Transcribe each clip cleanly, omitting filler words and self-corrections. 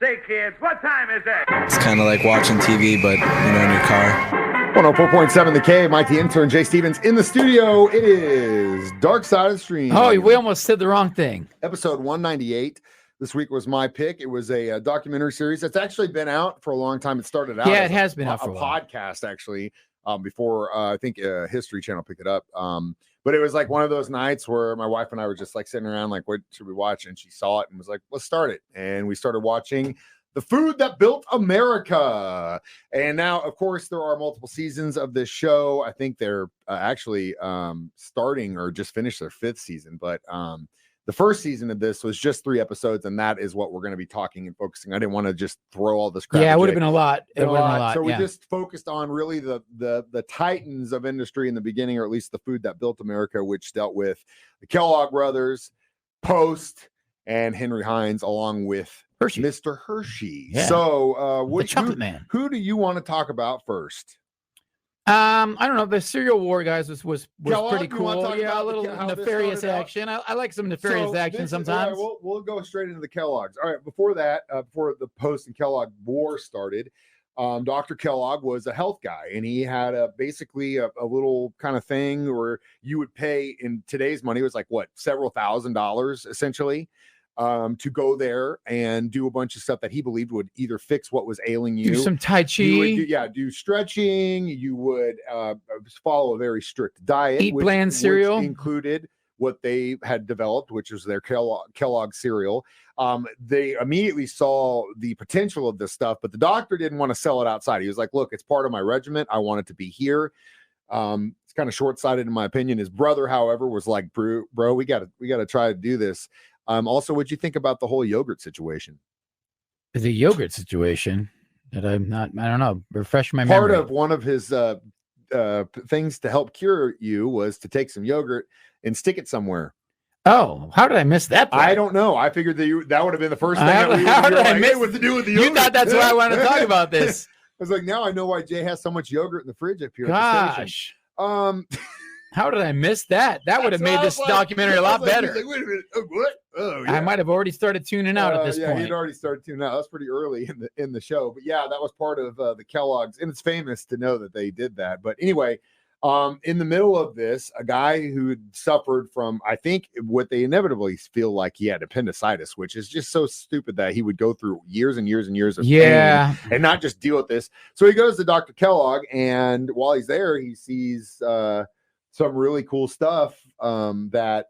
Say, kids, what time is it? It's kind of like watching TV, but, in your car. 104.7 The K, Mike the Intern, Jay Stevens in the studio. It is Dark Side of the Stream. Oh, we almost said the wrong thing. Episode 198. This week was my pick. It was a documentary series that's actually been out for a long time. It started out it has been out for a while. Podcast, actually, before I think History Channel picked it up. But it was like one of those nights where my wife and I were just like sitting around like, what should we watch? And she saw it and was like, let's start it. And we started watching The Food That Built America. And now, of course, there are multiple seasons of this show. I think they're actually starting or just finished their 5th season. But the first season of this was just 3 episodes, and that is what we're going to be talking and focusing. I didn't want to just throw all this crap. Yeah, it would have been a lot. It would have been a lot. So we just focused on really the titans of industry in the beginning, or at least the food that built America, which dealt with the Kellogg brothers, Post, and Henry Heinz, along with Hershey. Mr. Hershey. Yeah. So the chocolate man. Who do you want to talk about first? I don't know. The cereal war guys was Kellogg, pretty cool. Yeah, a little nefarious action. I like some nefarious action sometimes. Right, we'll go straight into the Kellogg's. All right, before that, before the Post and Kellogg war started, Dr. Kellogg was a health guy, and he had basically a little kind of thing where you would pay in today's money. It was like what, several $1,000s essentially, to go there and do a bunch of stuff that he believed would either fix what was ailing you. Do some Tai Chi. Do stretching. You would follow a very strict diet. Eat bland cereal. Which included what they had developed, which was their Kellogg cereal. They immediately saw the potential of this stuff, but the doctor didn't want to sell it outside. He was like, look, it's part of my regiment. I want it to be here. It's kind of short-sighted in my opinion. His brother, however, was like, bro, we got to try to do this. Also, what'd you think about the whole yogurt situation? The yogurt situation that I don't know, refresh my memory. Part of one of his things to help cure you was to take some yogurt and stick it somewhere. Oh, how did I miss that part? I don't know. I figured that would have been the first thing that we would miss what to do with the yogurt. You thought that's why I wanted to talk about this. I was like, now I know why Jay has so much yogurt in the fridge up here. Gosh. At the station. How did I miss that? That would have made this documentary a lot better. Like, wait a minute. What? Oh, yeah. I might have already started tuning out at this point. Yeah, he'd already started tuning out. That's pretty early in the show. But yeah, that was part of the Kellogg's, and it's famous to know that they did that. But anyway, in the middle of this, a guy who had suffered from, I think, what they inevitably feel like he had appendicitis, which is just so stupid that he would go through years and years and years of pain and not just deal with this. So he goes to Dr. Kellogg, and while he's there, he sees some really cool stuff that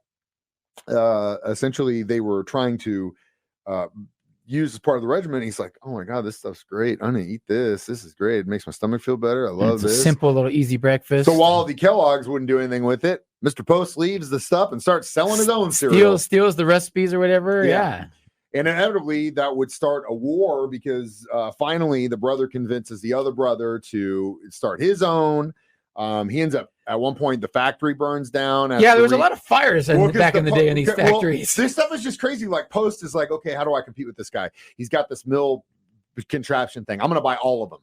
essentially they were trying to use as part of the regimen. He's like, oh my God, this stuff's great. I'm going to eat this. This is great. It makes my stomach feel better. I love this. A simple little easy breakfast. So while the Kellogg's wouldn't do anything with it, Mr. Post leaves the stuff and starts selling his own cereal. Steals the recipes or whatever. Yeah. And inevitably that would start a war because finally the brother convinces the other brother to start his own. He ends up at one point the factory burns down. Yeah, there was a lot of fires back in the day in these factories. This stuff is just crazy. Like Post is like, okay, how do I compete with this guy? He's got this mill contraption thing. I'm going to buy all of them.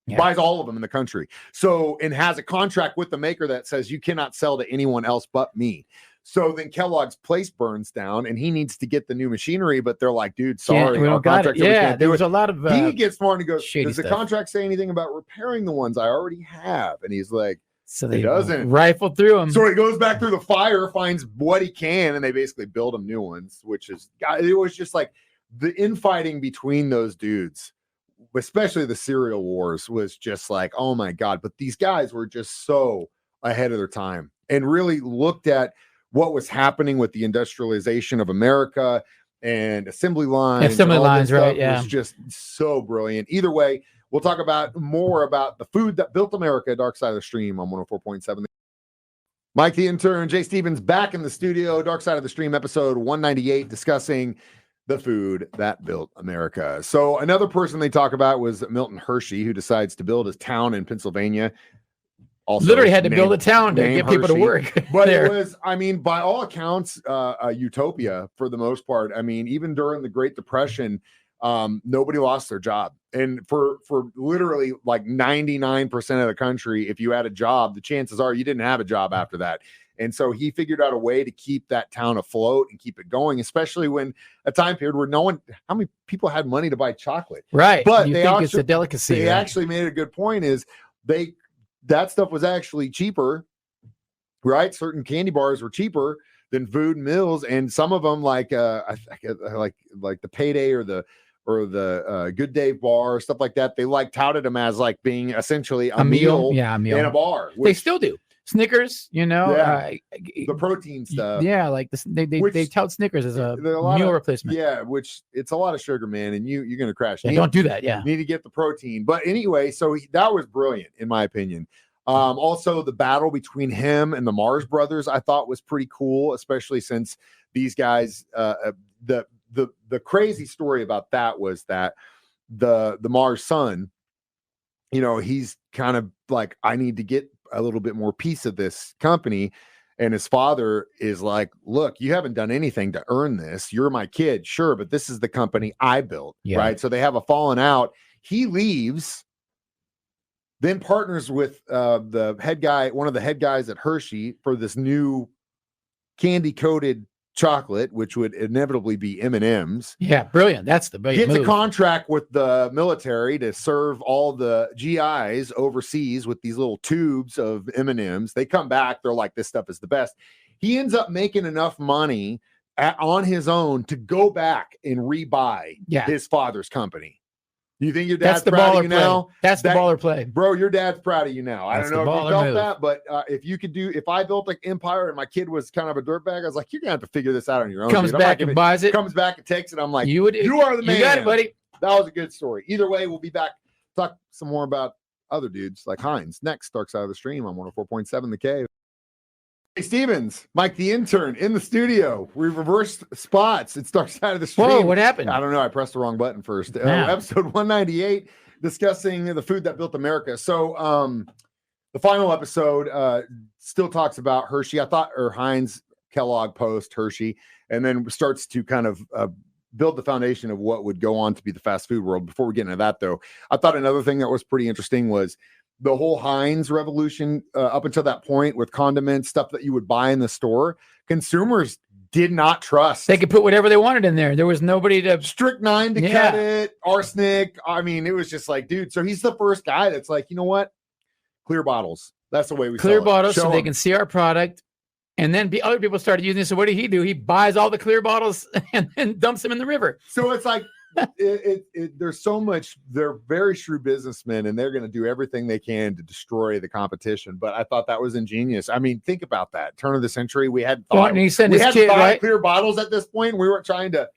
Yeah. Buys all of them in the country. So, and has a contract with the maker that says you cannot sell to anyone else but me. So then Kellogg's place burns down and he needs to get the new machinery, but they're like, dude, sorry. We don't got it. Yeah, there was a lot of he gets smart and goes, does the stuff. contract say anything about repairing the ones I already have? And he's like, so they doesn't rifle through them. So he goes back through the fire, finds what he can, and they basically build him new ones, which is, it was just like the infighting between those dudes, especially the cereal wars, was just like, oh my God. But these guys were just so ahead of their time and really looked at what was happening with the industrialization of America and assembly lines. Assembly lines, right? Yeah. It was just so brilliant. Either way, we'll talk about more about the food that built America, Dark Side of the Stream on 104.7. Mike the Intern, Jay Stevens back in the studio, Dark Side of the Stream, episode 198, discussing the food that built America. So another person they talk about was Milton Hershey, who decides to build his town in Pennsylvania. Also literally had to build a town to get people to work. But it was, I mean, by all accounts, a utopia for the most part. I mean, even during the Great Depression, nobody lost their job. And for literally like 99% of the country, if you had a job, the chances are you didn't have a job after that. And so he figured out a way to keep that town afloat and keep it going, especially when a time period where how many people had money to buy chocolate? Right. But you they think actually, it's a delicacy. They right? actually made a good point is that stuff was actually cheaper, right? Certain candy bars were cheaper than food and meals. And some of them like the Payday or the Good Day bar, stuff like that. They touted them as like being essentially a meal in a bar. They still do. Snickers, the protein stuff. Yeah, like they tout Snickers as a meal replacement. Yeah, which it's a lot of sugar, man, and you're gonna crash. Yeah, don't do that. Yeah, need to get the protein. But anyway, so that was brilliant in my opinion. Also, the battle between him and the Mars brothers, I thought was pretty cool, especially since these guys. The crazy story about that was that the Mars son, he's kind of like, I need to get a little bit more piece of this company. And his father is like, look, you haven't done anything to earn this. You're my kid. Sure. But this is the company I built. Yeah. Right. So they have a falling out. He leaves, then partners with the head guy, one of the head guys at Hershey for this new candy coated chocolate, which would inevitably be M&Ms. Yeah, brilliant. That's the big Gets move. a contract with the military to serve all the GIs overseas with these little tubes of M&Ms. They come back, they're like, this stuff is the best. He ends up making enough money on his own to go back and rebuy his father's company. You think your dad's proud of you now? That's the baller play. Bro, your dad's proud of you now. I don't know if you felt move. that, but if I built an empire and my kid was kind of a dirtbag, I was like, you're going to have to figure this out on your own. Comes back and buys it. Comes back and takes it. I'm like, you are the man. You got it, buddy. That was a good story. Either way, we'll be back. Talk some more about other dudes like Hines. Next, Dark Side of the Stream on 104.7 The Cave. Hey, Stevens, Mike the Intern in the studio. We reversed spots. It's Dark Side of the Stream. Whoa, what happened? I don't know. I pressed the wrong button first. Episode 198, discussing the food that built America. So the final episode still talks about Hershey. Heinz Kellogg post Hershey, and then starts to kind of build the foundation of what would go on to be the fast food world. Before we get into that, though, I thought another thing that was pretty interesting was the whole Heinz revolution up until that point with condiments, stuff that you would buy in the store. Consumers did not trust. They could put whatever they wanted in there. There was nobody to strychnine to cut it, arsenic. I mean, it was just like, dude. So he's the first guy that's like, you know what? Clear bottles. That's the way we clear bottles, so they can see our product. And then other people started using it. So what did he do? He buys all the clear bottles and then dumps them in the river. So it's like, there's so much. They're very shrewd businessmen, and they're going to do everything they can to destroy the competition. But I thought that was ingenious. I mean, think about that. Turn of the century, we had and he sent his kid, right? Clear bottles at this point. We weren't trying to.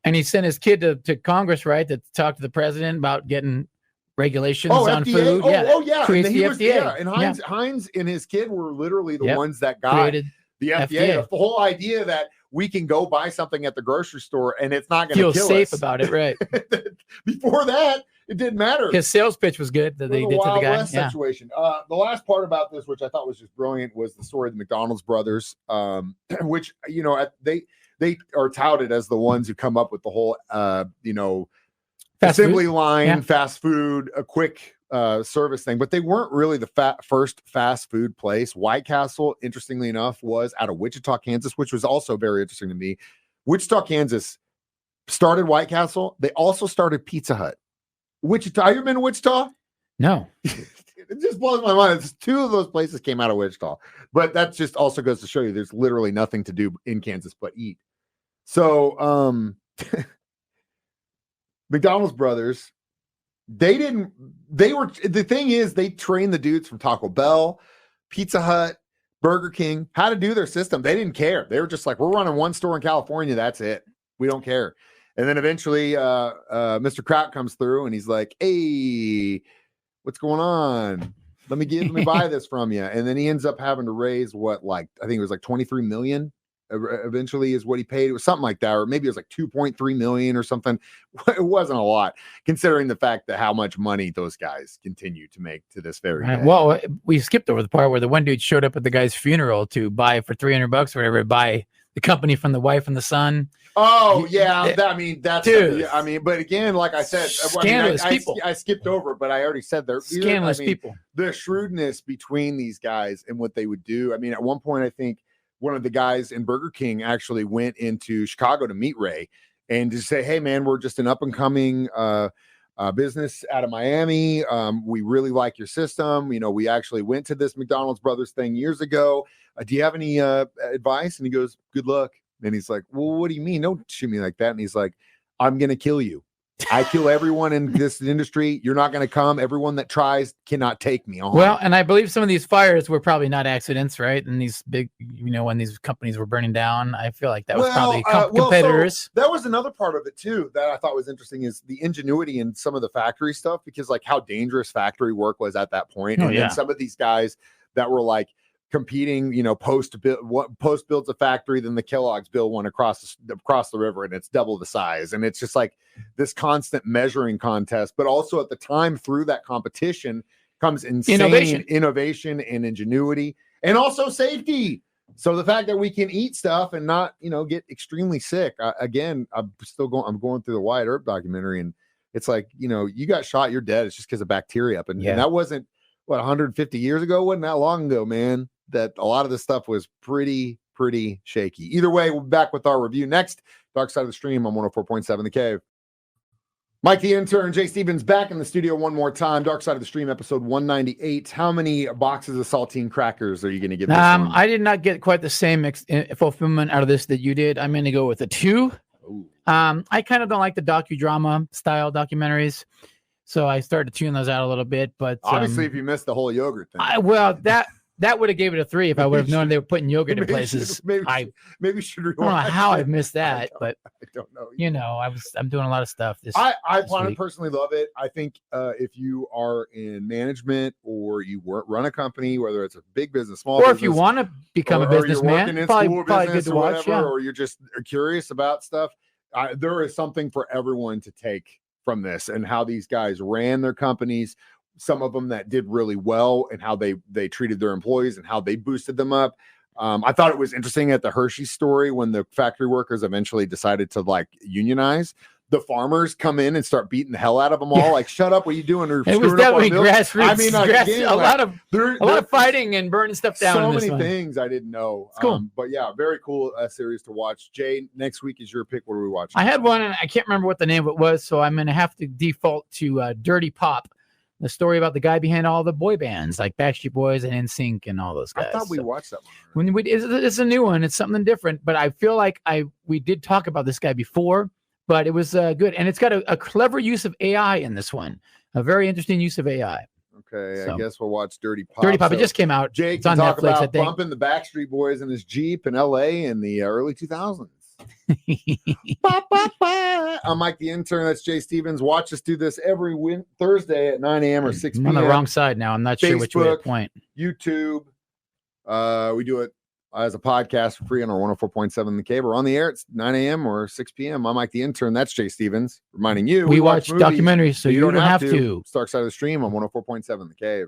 And he sent his kid to Congress, right, to talk to the president about getting regulations on FDA? food. Yeah. Creates the FDA. Yeah. And Heinz and his kid were literally the ones that created the FDA. The whole idea that we can go buy something at the grocery store and it's not going to kill safe us. about it, right? Before that, it didn't matter. His sales pitch was good that they did to the guy. Situation. The last part about this, which I thought was just brilliant, was the story of the McDonald's brothers, which they are touted as the ones who come up with the whole assembly line, fast food, a quick service thing, but they weren't really the first fast food place. White Castle, interestingly enough, was out of Wichita, Kansas, which was also very interesting to me. Wichita, Kansas started White Castle. They also started Pizza Hut. Wichita, you ever been to Wichita? No. It just blows my mind. It's two of those places came out of Wichita, but that just also goes to show you there's literally nothing to do in Kansas but eat. So McDonald's brothers, they trained the dudes from Taco Bell, Pizza Hut, Burger King, how to do their system. They didn't care. They were just like, we're running one store in California. That's it. We don't care. And then eventually Mr. Kraut comes through and he's like, hey, what's going on? Let me buy this from you. And then he ends up having to raise I think it was like 23 million. Eventually is what he paid. It was something like that, or maybe it was like 2.3 million or something. It wasn't a lot considering the fact that how much money those guys continue to make to this very day. Well, we skipped over the part where the one dude showed up at the guy's funeral to buy for $300 or whatever, buy the company from the wife and the son. Oh yeah. That's dude. But again, like I said, scandalous people. I skipped over, but I already said they're scandalous people. The shrewdness between these guys and what they would do. I mean, at one point, I think one of the guys in Burger King actually went into Chicago to meet Ray and to say, hey, man, we're just an up and coming business out of Miami. We really like your system. You know, we actually went to this McDonald's Brothers thing years ago. Do you have any advice? And he goes, good luck. And he's like, well, what do you mean? Don't shoot me like that. And he's like, I'm going to kill you. I kill everyone in this industry. You're not going to come. Everyone that tries cannot take me on. Well, and I believe some of these fires were probably not accidents, right? And these big, you know, when these companies were burning down, I feel like that was probably competitors. So that was another part of it too that I thought was interesting is the ingenuity in some of the factory stuff, because like how dangerous factory work was at that point. And then some of these guys that were like competing, you know, Post builds a factory, then the Kellogg's build one across the river, and it's double the size. And it's just like this constant measuring contest. But also at the time, through that competition comes insane innovation and ingenuity, and also safety. So the fact that we can eat stuff and not, you know, get extremely sick. Again, I'm going through the Wyatt Earp documentary, and it's like, you know, you got shot, you're dead. It's just because of bacteria up. And that wasn't 150 years ago. Wasn't that long ago, man. That a lot of this stuff was pretty shaky. Either way, we'll be back with our review next. Dark Side of the Stream on 104.7 The Cave. Mike the Intern, Jay Stevens back in the studio one more time. Dark Side of the Stream, episode 198. How many boxes of saltine crackers are you going to give this one? I did not get quite the same fulfillment out of this that you did. I'm going to go with a 2. Ooh. I kind of don't like the docudrama style documentaries, so I started to tune those out a little bit. But obviously, if you missed the whole yogurt thing, that would have gave it a 3 if I would have known they were putting yogurt in places. Maybe should rewind. I don't know how I missed that, but I don't know. You know, I'm doing a lot of stuff. I personally love it. I think if you are in management or you run a company, whether it's a big business, small business, if you want to become a businessman, probably good to watch. Or you're just curious about stuff. There is something for everyone to take from this, and how these guys ran their companies. Some of them that did really well, and how they treated their employees and how they boosted them up. I thought it was interesting at the Hershey story when the factory workers eventually decided to like unionize. The farmers come in and start beating the hell out of them all. Like, shut up! What are you doing? It was definitely grassroots. I mean, a lot of fighting and burning stuff down. So many things I didn't know. It's cool. But yeah, very cool series to watch. Jay, next week is your pick. What are we watching? I had one, and I can't remember what the name of it was, so I'm going to have to default to Dirty Pop. The story about the guy behind all the boy bands like Backstreet Boys and NSYNC and all those guys. I thought we watched that one. It's a new one. It's something different, but I feel like we did talk about this guy before, but it was good. And it's got a clever use of AI in this one, a very interesting use of AI. Okay, so, I guess we'll watch Dirty Pop. Dirty Pop, it just came out. Jake, it's on talk Netflix, about I think. bumping the Backstreet Boys in his Jeep in LA in the early 2000s. I'm Mike the Intern. That's Jay Stevens. Watch us do this every Thursday at 9 a.m. or 6 p.m. I'm on the wrong side now. I'm not sure which way to point. YouTube. We do it as a podcast for free on our 104.7 The Cave. We're on the air. It's 9 a.m. or 6 p.m. I'm Mike the Intern. That's Jay Stevens. Reminding you, we watch documentaries so you don't have to. Dark Side of the Stream on 104.7 The Cave.